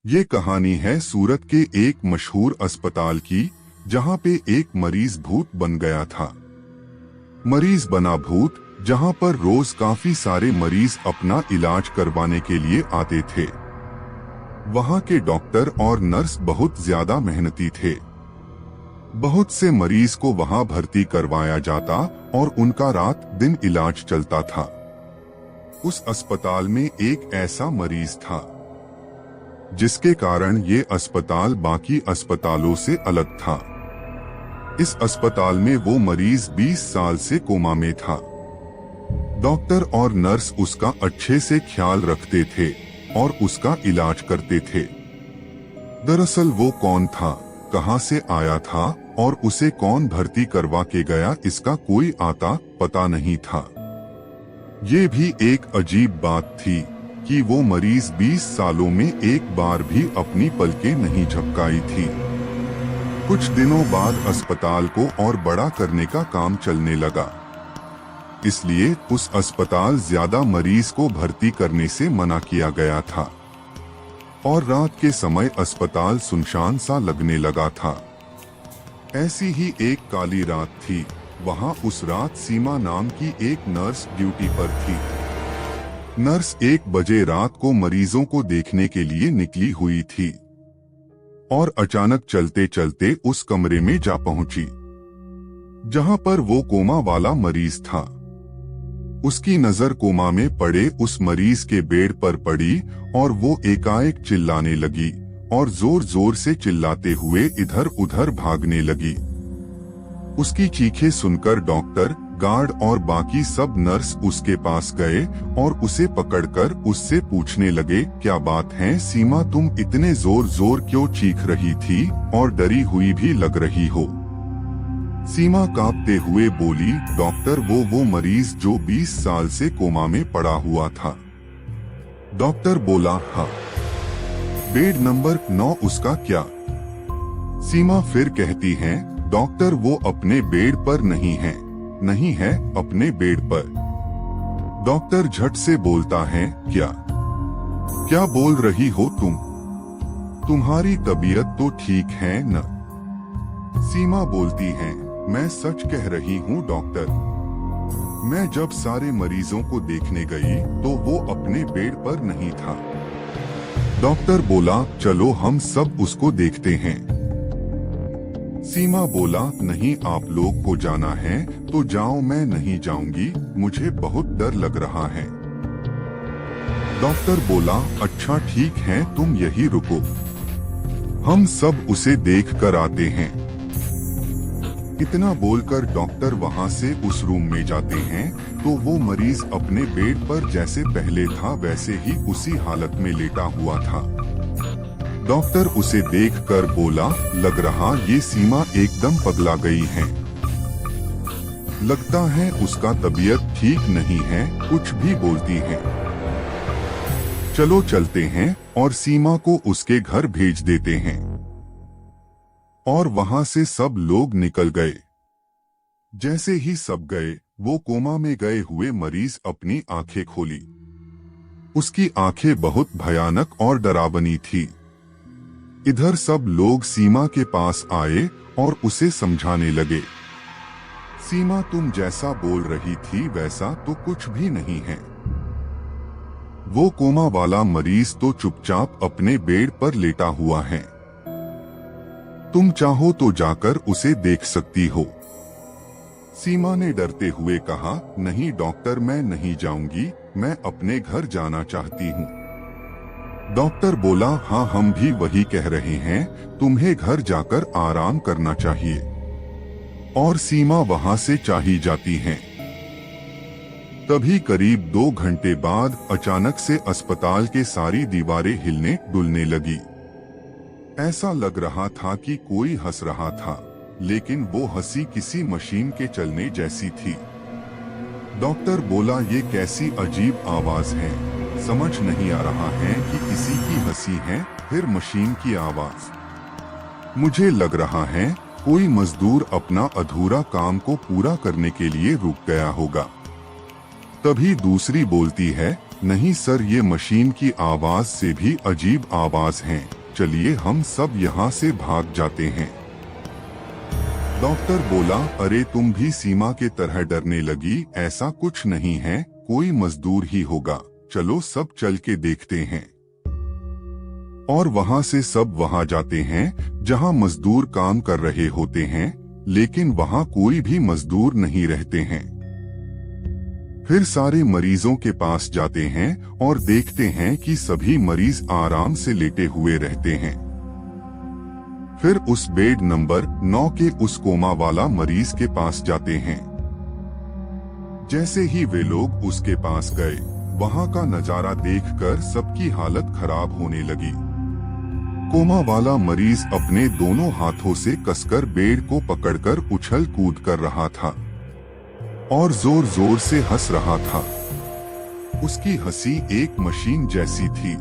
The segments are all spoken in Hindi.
ये कहानी है सूरत के एक मशहूर अस्पताल की, जहां पे एक मरीज भूत बन गया था। मरीज बना भूत, जहां पर रोज काफी सारे मरीज अपना इलाज करवाने के लिए आते थे। वहां के डॉक्टर और नर्स बहुत ज्यादा मेहनती थे। बहुत से मरीज को वहां भर्ती करवाया जाता और उनका रात दिन इलाज चलता था। उस अस्पताल में एक ऐसा मरीज था जिसके कारण ये अस्पताल बाकी अस्पतालों से अलग था। इस अस्पताल में वो मरीज 20 साल से कोमा में था। डॉक्टर और नर्स उसका अच्छे से ख्याल रखते थे और उसका इलाज करते थे। दरअसल वो कौन था, कहां से आया था और उसे कौन भर्ती करवा के गया, इसका कोई आता पता नहीं था। ये भी एक अजीब बात थी कि वो मरीज 20 सालों में एक बार भी अपनी पलकें नहीं झपकाई थी। कुछ दिनों बाद अस्पताल को और बड़ा करने का काम चलने लगा, इसलिए उस अस्पताल ज्यादा मरीज को भर्ती करने से मना किया गया था और रात के समय अस्पताल सुनसान सा लगने लगा था। ऐसी ही एक काली रात थी। वहां उस रात सीमा नाम की एक नर्स ड्यूटी पर थी। नर्स 1 बजे रात को मरीजों को देखने के लिए निकली हुई थी और अचानक चलते चलते उस कमरे में जा पहुंची जहां पर वो कोमा वाला मरीज था। उसकी नजर कोमा में पड़े उस मरीज के बेड पर पड़ी और वो एकाएक चिल्लाने लगी और जोर जोर से चिल्लाते हुए इधर उधर भागने लगी। उसकी चीखें सुनकर डॉक्टर, गार्ड और बाकी सब नर्स उसके पास गए और उसे पकड़कर उससे पूछने लगे, क्या बात है सीमा, तुम इतने जोर जोर क्यों चीख रही थी और डरी हुई भी लग रही हो। सीमा कांपते हुए बोली, डॉक्टर वो मरीज जो 20 साल से कोमा में पड़ा हुआ था। डॉक्टर बोला, हाँ। बेड नंबर 9 उसका क्या? सीमा फिर कहती है, डॉक्टर वो अपने बेड पर नहीं है। नहीं है अपने बेड पर। डॉक्टर झट से बोलता है, क्या बोल रही हो तुम? तुम्हारी तबीयत तो ठीक है न? सीमा बोलती है, मैं सच कह रही हूँ डॉक्टर। मैं जब सारे मरीजों को देखने गई तो वो अपने बेड पर नहीं था। डॉक्टर बोला, चलो हम सब उसको देखते हैं। सीमा बोला, नहीं, आप लोग को जाना है तो जाओ, मैं नहीं जाऊंगी, मुझे बहुत डर लग रहा है। डॉक्टर बोला, अच्छा ठीक है, तुम यही रुको, हम सब उसे देख कर आते हैं। इतना बोलकर डॉक्टर वहां से उस रूम में जाते हैं तो वो मरीज अपने बेड पर जैसे पहले था वैसे ही उसी हालत में लेटा हुआ था। डॉक्टर उसे देखकर बोला, लग रहा ये सीमा एकदम पगला गई है। लगता है उसका तबीयत ठीक नहीं है, कुछ भी बोलती है। चलो चलते हैं और सीमा को उसके घर भेज देते हैं। और वहां से सब लोग निकल गए। जैसे ही सब गए, वो कोमा में गए हुए मरीज अपनी आंखें खोली। उसकी आंखें बहुत भयानक और डरावनी थी। इधर सब लोग सीमा के पास आए और उसे समझाने लगे, सीमा तुम जैसा बोल रही थी वैसा तो कुछ भी नहीं है। वो कोमा वाला मरीज तो चुपचाप अपने बेड पर लेटा हुआ है। तुम चाहो तो जाकर उसे देख सकती हो। सीमा ने डरते हुए कहा, नहीं डॉक्टर, मैं नहीं जाऊंगी, मैं अपने घर जाना चाहती हूँ। डॉक्टर बोला, हाँ हम भी वही कह रहे हैं, तुम्हें घर जाकर आराम करना चाहिए। और सीमा वहां से चली जाती हैं। तभी करीब 2 घंटे बाद अचानक से अस्पताल के सारी दीवारें हिलने डुलने लगी। ऐसा लग रहा था कि कोई हंस रहा था, लेकिन वो हंसी किसी मशीन के चलने जैसी थी। डॉक्टर बोला, ये कैसी अजीब आवाज है, समझ नहीं आ रहा है कि किसी की हंसी है फिर मशीन की आवाज। मुझे लग रहा है कोई मजदूर अपना अधूरा काम को पूरा करने के लिए रुक गया होगा। तभी दूसरी बोलती है, नहीं सर, ये मशीन की आवाज से भी अजीब आवाज है। चलिए हम सब यहाँ से भाग जाते हैं। डॉक्टर बोला, अरे तुम भी सीमा के तरह डरने लगी। ऐसा कुछ नहीं है, कोई मजदूर ही होगा। चलो सब चल के देखते हैं। और वहाँ से सब वहाँ जाते हैं जहाँ मजदूर काम कर रहे होते हैं, लेकिन वहाँ कोई भी मजदूर नहीं रहते हैं। फिर सारे मरीजों के पास जाते हैं और देखते हैं कि सभी मरीज आराम से लेटे हुए रहते हैं। फिर उस बेड नंबर 9 के उस कोमा वाला मरीज के पास जाते हैं। जैसे ही वे लोग उसके पास गए, वहाँ का नजारा देखकर सबकी हालत खराब होने लगी। कोमा वाला मरीज अपने दोनों हाथों से कसकर बेड को पकड़कर उछल कूद कर रहा था और जोर जोर से हंस रहा था। उसकी हंसी एक मशीन जैसी थी।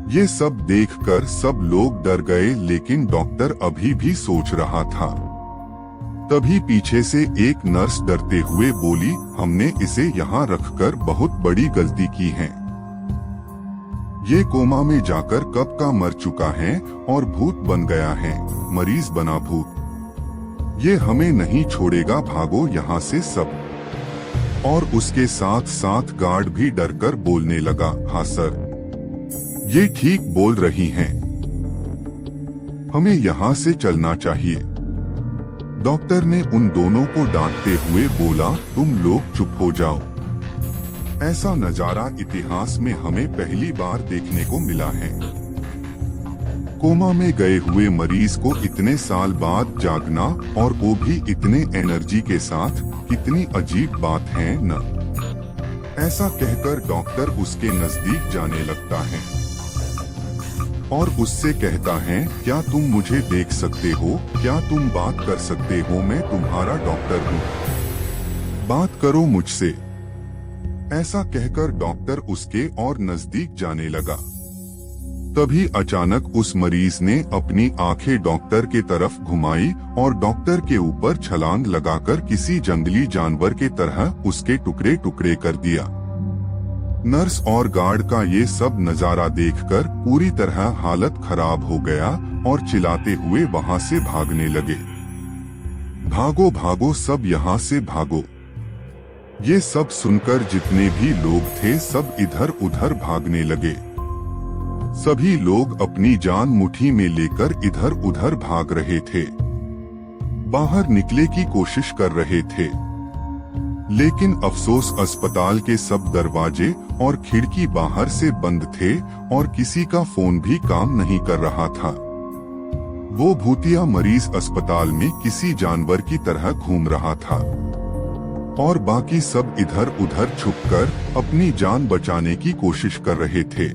ये सब देखकर सब लोग डर गए, लेकिन डॉक्टर अभी भी सोच रहा था। तभी पीछे से एक नर्स डरते हुए बोली, हमने इसे यहाँ रखकर बहुत बड़ी गलती की है। ये कोमा में जाकर कब का मर चुका है और भूत बन गया है, मरीज बना भूत। ये हमें नहीं छोड़ेगा, भागो यहाँ से सब। और उसके साथ साथ गार्ड भी डरकर बोलने लगा, हाँ सर, ये ठीक बोल रही हैं, हमें यहाँ से चलना चाहिए। डॉक्टर ने उन दोनों को डांटते हुए बोला, तुम लोग चुप हो जाओ। ऐसा नजारा इतिहास में हमें पहली बार देखने को मिला है। कोमा में गए हुए मरीज को इतने साल बाद जागना, और वो भी इतने एनर्जी के साथ, कितनी अजीब बात है न? ऐसा कहकर डॉक्टर उसके नजदीक जाने लगता है और उससे कहता है, क्या तुम मुझे देख सकते हो? क्या तुम बात कर सकते हो? मैं तुम्हारा डॉक्टर हूँ, बात करो मुझसे। ऐसा कहकर डॉक्टर उसके और नजदीक जाने लगा। तभी अचानक उस मरीज ने अपनी आंखें डॉक्टर के तरफ घुमाई और डॉक्टर के ऊपर छलांग लगाकर किसी जंगली जानवर के तरह उसके टुकड़े टुकड़े कर दिया। नर्स और गार्ड का ये सब नजारा देखकर पूरी तरह हालत खराब हो गया और चिल्लाते हुए वहां से भागने लगे। भागो भागो सब, यहाँ से भागो। ये सब सुनकर जितने भी लोग थे सब इधर उधर भागने लगे। सभी लोग अपनी जान मुट्ठी में लेकर इधर उधर भाग रहे थे, बाहर निकले की कोशिश कर रहे थे। लेकिन अफसोस, अस्पताल के सब दरवाजे और खिड़की बाहर से बंद थे और किसी का फोन भी काम नहीं कर रहा था। वो भूतिया मरीज अस्पताल में किसी जानवर की तरह घूम रहा था और बाकी सब इधर उधर छुपकर अपनी जान बचाने की कोशिश कर रहे थे।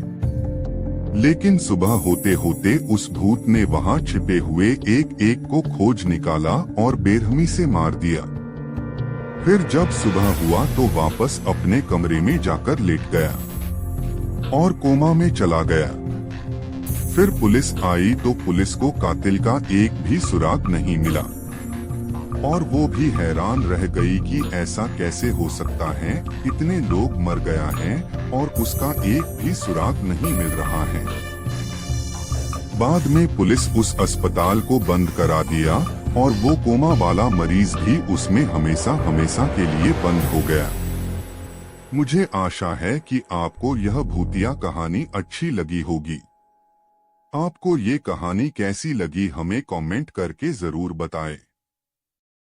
लेकिन सुबह होते होते उस भूत ने वहां छिपे हुए एक एक को खोज निकाला और बेरहमी से मार दिया। फिर जब सुबह हुआ तो वापस अपने कमरे में जाकर लेट गया और कोमा में चला गया। फिर पुलिस आई तो पुलिस को कातिल का एक भी सुराग नहीं मिला और वो भी हैरान रह गई कि ऐसा कैसे हो सकता है, इतने लोग मर गया है और उसका एक भी सुराग नहीं मिल रहा है। बाद में पुलिस उस अस्पताल को बंद करा दिया और वो कोमा वाला मरीज भी उसमें हमेशा हमेशा के लिए बंद हो गया। मुझे आशा है कि आपको यह भूतिया कहानी अच्छी लगी होगी। आपको ये कहानी कैसी लगी हमें कमेंट करके जरूर बताएं।